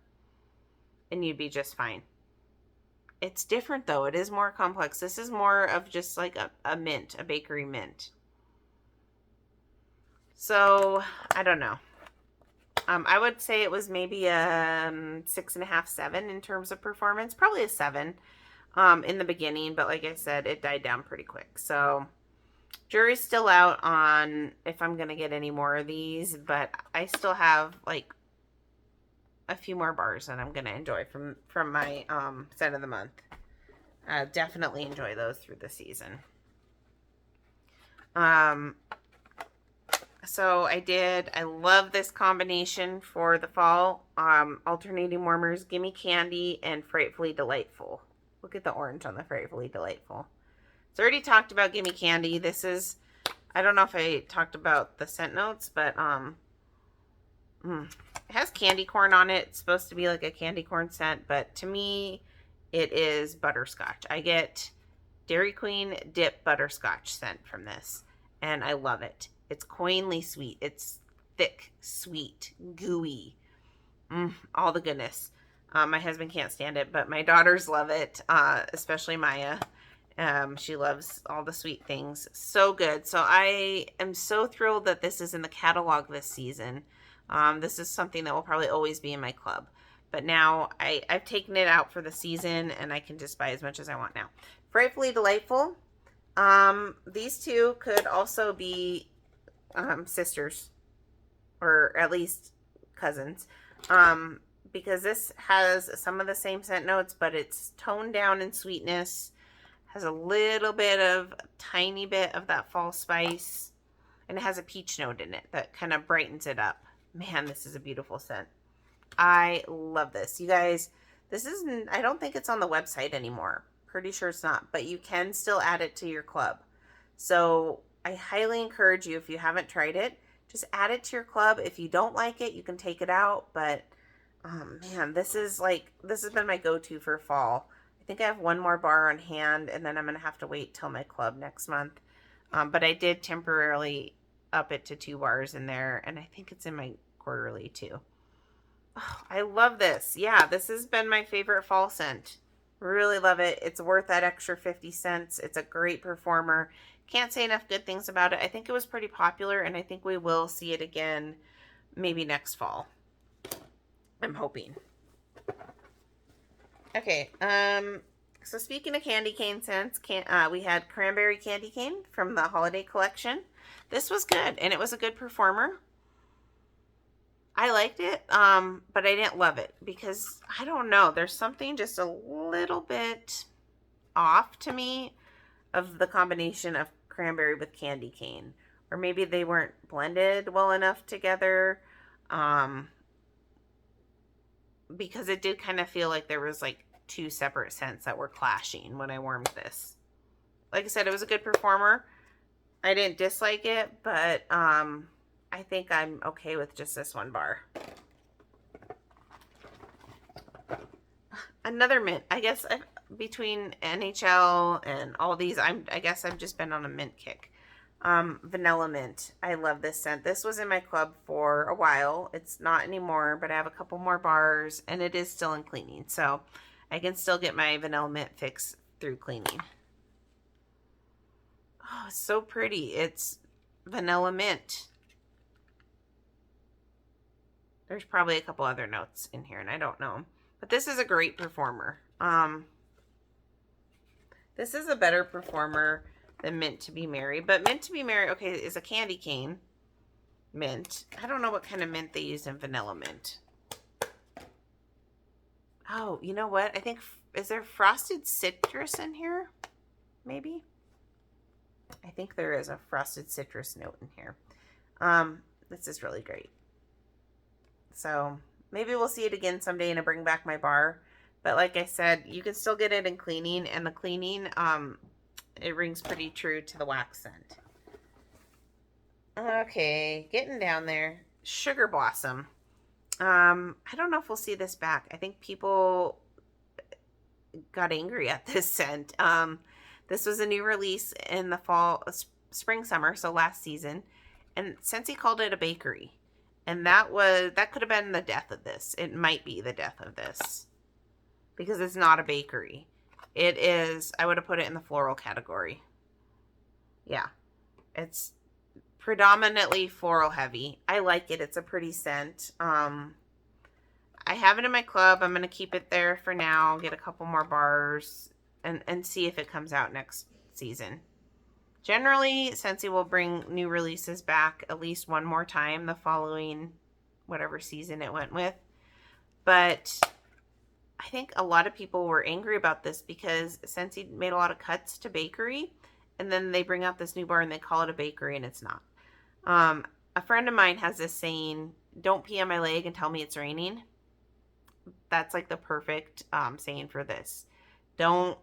and you'd be just fine. It's different though. It is more complex. This is more of just like a mint, a bakery mint. So I don't know. I would say it was maybe a 6.5, 7 in terms of performance. Probably a 7 in the beginning, but like I said, it died down pretty quick. So jury's still out on if I'm going to get any more of these, but I still have a few more bars that I'm going to enjoy from my scent of the month. Definitely enjoy those through the season. So I love this combination for the fall. Alternating warmers, Gimme Candy, and Frightfully Delightful. Look at the orange on the Frightfully Delightful. So I already talked about Gimme Candy. This is, I don't know if I talked about the scent notes, but it has candy corn on it. It's supposed to be like a candy corn scent, but to me, it is butterscotch. I get Dairy Queen dip butterscotch scent from this, and I love it. It's coinly sweet. It's thick, sweet, gooey. All the goodness. My husband can't stand it, but my daughters love it, especially Maya. She loves all the sweet things. So good. So I am so thrilled that this is in the catalog this season. This is something that will probably always be in my club. But now I've taken it out for the season, and I can just buy as much as I want now. Frightfully Delightful. These two could also be sisters, or at least cousins, because this has some of the same scent notes, but it's toned down in sweetness, has a little bit of, tiny bit of that fall spice, and it has a peach note in it that kind of brightens it up. Man, this is a beautiful scent. I love this. You guys, this isn't, I don't think it's on the website anymore. Pretty sure it's not, but you can still add it to your club. So I highly encourage you, if you haven't tried it, just add it to your club. If you don't like it, you can take it out. But, man, this has been my go-to for fall. I think I have one more bar on hand, and then I'm going to have to wait till my club next month. But I did temporarily up it to 2 bars in there, and I think it's in my quarterly too. Oh, I love this. Yeah, this has been my favorite fall scent. Really love it. It's worth that extra 50 cents. It's a great performer. Can't say enough good things about it. I think it was pretty popular, and I think we will see it again maybe next fall. I'm hoping. Okay, so speaking of candy cane scents, we had Cranberry Candy Cane from the holiday collection. This was good, and it was a good performer. I liked it, but I didn't love it because, I don't know, there's something just a little bit off to me of the combination of cranberry with candy cane. Or maybe they weren't blended well enough together, because it did kind of feel like there was 2 separate scents that were clashing when I warmed this. Like I said, it was a good performer. I didn't dislike it, but I think I'm okay with just this one bar. Another mint. I guess between NHL and all these, I guess I've just been on a mint kick. Vanilla mint. I love this scent. This was in my club for a while. It's not anymore, but I have a couple more bars, and it is still in cleaning, so I can still get my vanilla mint fix through cleaning. Oh, it's so pretty. It's vanilla mint. There's probably a couple other notes in here, and I don't know them. But this is a great performer. This is a better performer than Mint to Be Merry. But Mint to Be Merry, okay, is a candy cane mint. I don't know what kind of mint they use in vanilla mint. Oh, you know what? I think, is there frosted citrus in here? Maybe? I think there is a frosted citrus note in here. This is really great. So maybe we'll see it again someday and I bring back my bar. But like I said, you can still get it in cleaning, and the cleaning, it rings pretty true to the wax scent. Okay, getting down there. Sugar Blossom. I don't know if we'll see this back. I think people got angry at this scent. This was a new release in the fall, spring, summer, so last season. And Scentsy called it a bakery. And that could have been the death of this. It might be the death of this. Because it's not a bakery. It is, I would have put it in the floral category. Yeah. It's predominantly floral heavy. I like it. It's a pretty scent. I have it in my club. I'm going to keep it there for now. Get a couple more bars. And see if it comes out next season. Generally, Scentsy will bring new releases back at least one more time the following whatever season it went with. But I think a lot of people were angry about this because Scentsy made a lot of cuts to bakery, and then they bring out this new bar and they call it a bakery, and it's not. A friend of mine has this saying, "Don't pee on my leg and tell me it's raining." That's like the perfect saying for this. Don't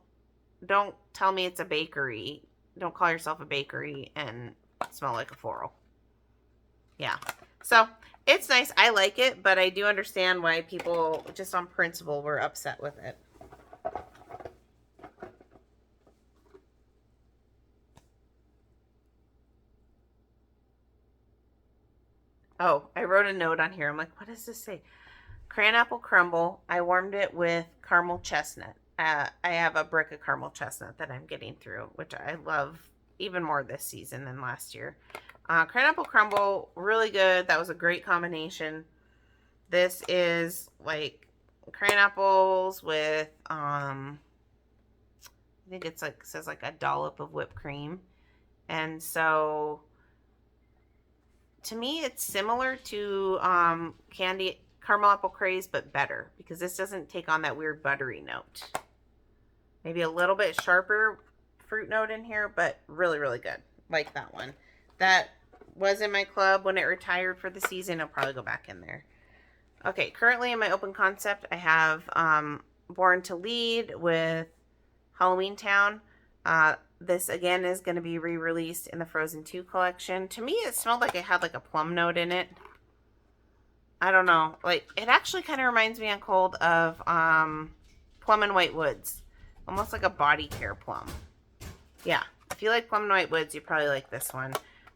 tell me it's a bakery. Don't call yourself a bakery and smell like a floral. Yeah. So it's nice. I like it, but I do understand why people, just on principle, were upset with it. Oh, I wrote a note on here. I'm like, what does this say? Cran apple crumble. I warmed it with caramel chestnut. I have a brick of caramel chestnut that I'm getting through, which I love even more this season than last year. Cran apple crumble, really good. That was a great combination. This is like cran apples with, I think it's like, says like a dollop of whipped cream. And so to me, it's similar to caramel apple craze, but better because this doesn't take on that weird buttery note. Maybe a little bit sharper fruit note in here, but really, really good. Like that one. That was in my club when it retired for the season. I'll probably go back in there. Okay, currently in my open concept, I have Born to Lead with Halloween Town. This again is going to be re-released in the Frozen 2 collection. To me, it smelled like it had like a plum note in it. I don't know. Like, it actually kind of reminds me on cold of Plum and White Woods. Almost like a body care plum. Yeah. If you like Plum and White Woods, you probably like this one.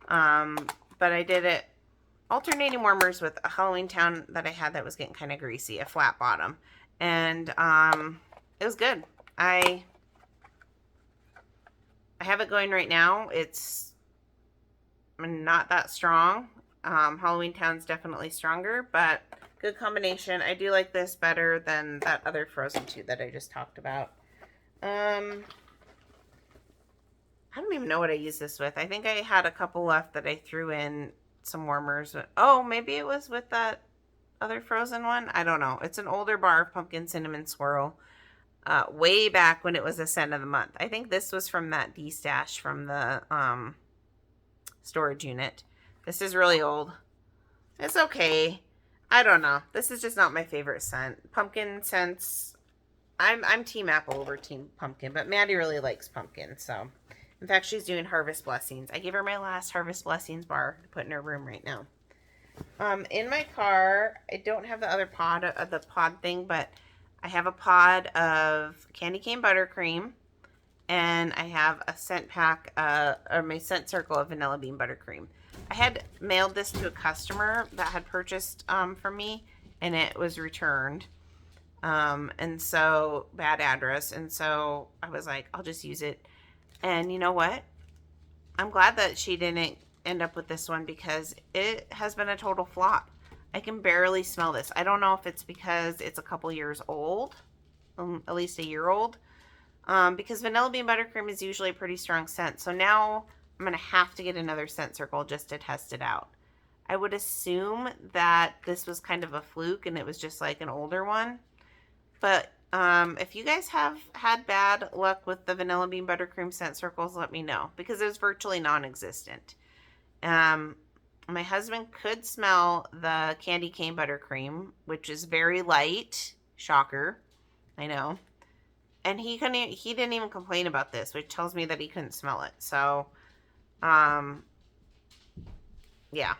But I did it alternating warmers with a Halloween Town that I had that was getting kind of greasy, a flat bottom. And it was good. I have it going right now. It's not that strong. Halloween Town's definitely stronger, but good combination. I do like this better than that other Frozen 2 that I just talked about. I don't even know what I used this with. I think I had a couple left that I threw in some warmers. Oh, maybe it was with that other Frozen one. I don't know. It's an older bar of pumpkin cinnamon swirl. Way back when it was a scent of the month. I think this was from that D-stash from the storage unit. This is really old. It's okay. I don't know. This is just not my favorite scent. Pumpkin scents. I'm team apple over team pumpkin, but Maddie really likes pumpkin, so In fact, she's doing Harvest Blessings. I gave her my last Harvest Blessings bar to put in her room right now. In my car, I don't have the other pod, the pod thing, but I have a pod of candy cane buttercream, and I have a scent pack, or my scent circle of vanilla bean buttercream. I had mailed this to a customer that had purchased from me, and it was returned. And so, bad address, and so I was like, I'll just use it. And you know what? I'm glad that she didn't end up with this one because it has been a total flop. I can barely smell this. I don't know if it's because it's a couple years old, at least a year old, because vanilla bean buttercream is usually a pretty strong scent. So now I'm going to have to get another scent circle just to test it out. I would assume that this was kind of a fluke and it was just like an older one. But if you guys have had bad luck with the vanilla bean buttercream scent circles, let me know, because it was virtually non-existent. My husband could smell the candy cane buttercream, which is very light. Shocker. I know. And he didn't even complain about this, which tells me that he couldn't smell it. So, yeah. I'm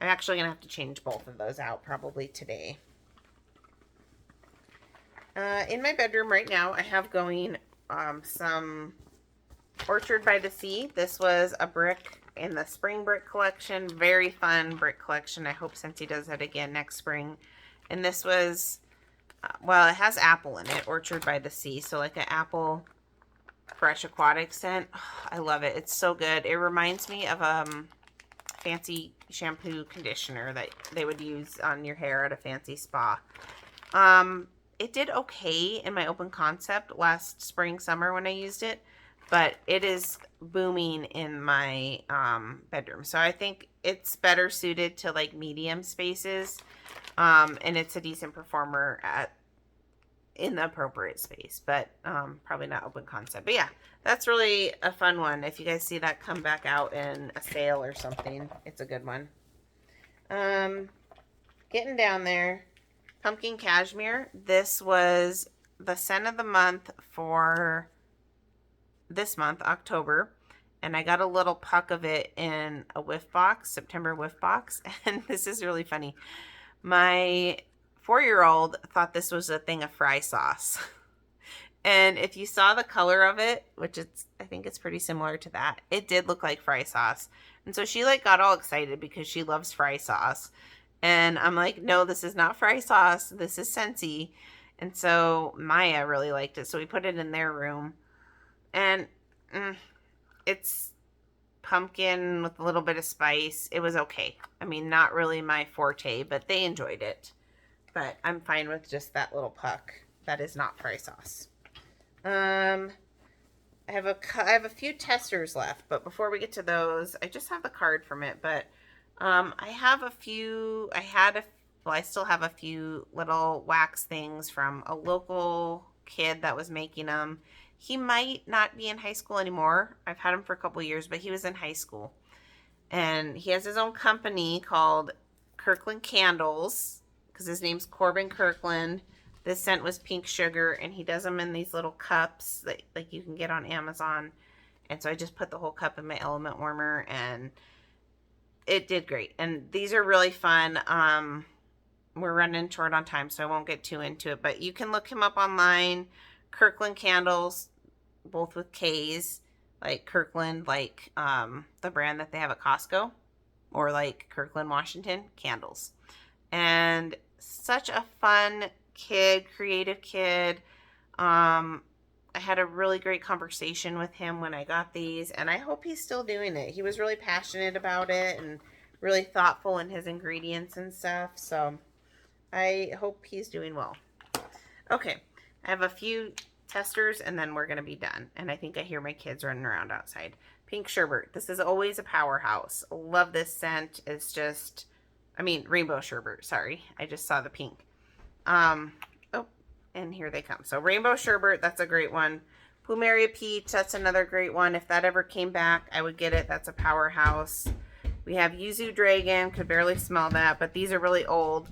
actually going to have to change both of those out probably today. In my bedroom right now, I have going some Orchard by the Sea. This was a brick in the spring brick collection. Very fun brick collection. I hope Scentsy does that again next spring. And this was, well, it has apple in it, Orchard by the Sea. So like an apple fresh aquatic scent. Oh, I love it. It's so good. It reminds me of fancy shampoo conditioner that they would use on your hair at a fancy spa. It did okay in my open concept last spring, summer when I used it, but it is booming in my bedroom. So I think it's better suited to like medium spaces, and it's a decent performer in the appropriate space, but probably not open concept. But yeah, that's really a fun one. If you guys see that come back out in a sale or something, it's a good one. Getting down there. Pumpkin Cashmere. This was the scent of the month for this month, October. And I got a little puck of it in a whiff box, September whiff box. And this is really funny. My 4-year-old thought this was a thing of fry sauce. And if you saw the color of it, which I think it's pretty similar to that, it did look like fry sauce. And so she like got all excited because she loves fry sauce. And I'm like, no, this is not fry sauce. This is Scentsy. And so Maya really liked it. So we put it in their room. And it's pumpkin with a little bit of spice. It was okay. I mean, not really my forte, but they enjoyed it. But I'm fine with just that little puck. That is not fry sauce. I have a few testers left. But before we get to those, I just have the card from it. But I have a few, I still have a few little wax things from a local kid that was making them. He might not be in high school anymore. I've had him for a couple years, but he was in high school. And he has his own company called Kirkland Candles, because his name's Corbin Kirkland. This scent was pink sugar, and he does them in these little cups that like you can get on Amazon. And so I just put the whole cup in my element warmer, and it did great. And these are really fun. We're running short on time, so I won't get too into it. But you can look him up online. Kirkland Candles, both with K's. Like Kirkland, like the brand that they have at Costco. Or like Kirkland, Washington, Candles. And such a fun kid, creative kid. I had a really great conversation with him when I got these, and I hope he's still doing it. He was really passionate about it and really thoughtful in his ingredients and stuff, so I hope he's doing well. Okay, I have a few testers, and then we're going to be done, and I think I hear my kids running around outside. Pink Sherbet. This is always a powerhouse. Love this scent. It's just, Rainbow Sherbet, sorry. I just saw the pink. And here they come. So Rainbow Sherbet, that's a great one. Plumeria Peach, that's another great one. If that ever came back, I would get it. That's a powerhouse. We have Yuzu Dragon. Could barely smell that, but these are really old.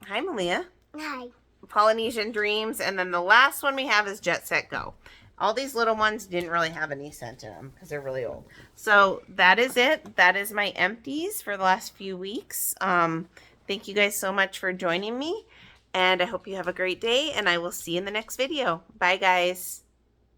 Hi, Malia. Hi. Polynesian Dreams. And then the last one we have is Jet Set Go. All these little ones didn't really have any scent in them because they're really old. So that is it. That is my empties for the last few weeks. Thank you guys so much for joining me, and I hope you have a great day, and I will see you in the next video. Bye, guys.